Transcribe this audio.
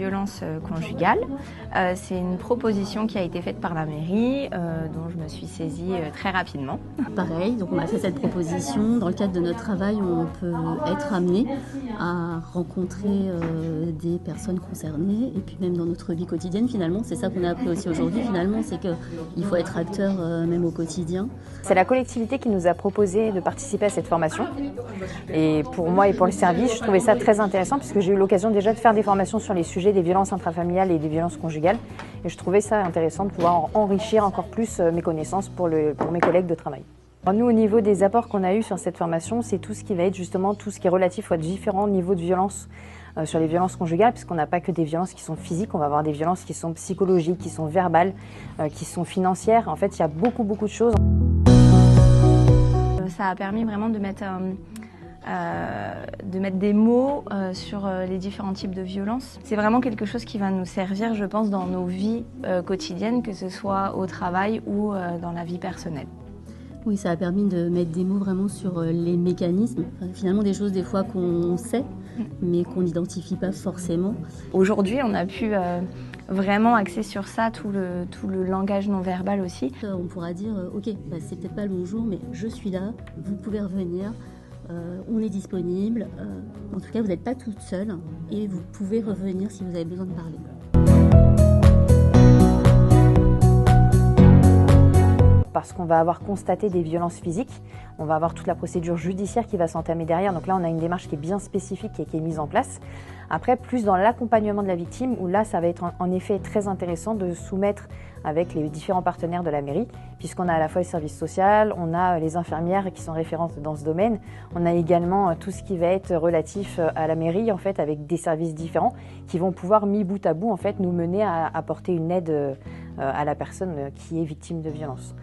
violences conjugales. C'est une proposition qui a été faite par la mairie, dont je me suis saisie très rapidement. Pareil, donc on a fait cette proposition. Dans le cadre de notre travail, on peut être amené à rencontrer des personnes concernées. Et puis même dans notre vie quotidienne, finalement, c'est ça qu'on a appris aussi aujourd'hui, finalement, c'est qu'il faut être acteur même au quotidien. C'est la collectivité qui nous a proposé de participer à cette formation. Et pour moi et pour le service, je trouvais ça très intéressant puisque j'ai eu l'occasion déjà de faire des formations sur les sujets des violences intrafamiliales et des violences conjugales. Et je trouvais ça intéressant de pouvoir enrichir encore plus mes connaissances pour mes collègues de travail. Alors nous, au niveau des apports qu'on a eus sur cette formation, c'est tout ce qui va être justement tout ce qui est relatif aux différents niveaux de violence sur les violences conjugales, puisqu'on n'a pas que des violences qui sont physiques, on va avoir des violences qui sont psychologiques, qui sont verbales, qui sont financières. En fait, il y a beaucoup de choses. Ça a permis vraiment de mettre des mots sur les différents types de violences. C'est vraiment quelque chose qui va nous servir, je pense, dans nos vies quotidiennes, que ce soit au travail ou dans la vie personnelle. Oui, ça a permis de mettre des mots vraiment sur les mécanismes, finalement des choses des fois qu'on sait, mais qu'on n'identifie pas forcément. Aujourd'hui, on a pu vraiment axer sur ça, tout le langage non verbal aussi. On pourra dire, ok, c'est peut-être pas le bon jour, mais je suis là, vous pouvez revenir, on est disponible. En tout cas, vous n'êtes pas toute seule et vous pouvez revenir si vous avez besoin de parler. Parce qu'on va avoir constaté des violences physiques, on va avoir toute la procédure judiciaire qui va s'entamer derrière. Donc là, on a une démarche qui est bien spécifique et qui est mise en place. Après, plus dans l'accompagnement de la victime, où là, ça va être en effet très intéressant de soumettre avec les différents partenaires de la mairie, puisqu'on a à la fois le service social, on a les infirmières qui sont référentes dans ce domaine, on a également tout ce qui va être relatif à la mairie, en fait, avec des services différents qui vont pouvoir, mis bout à bout, en fait, nous mener à apporter une aide à la personne qui est victime de violence.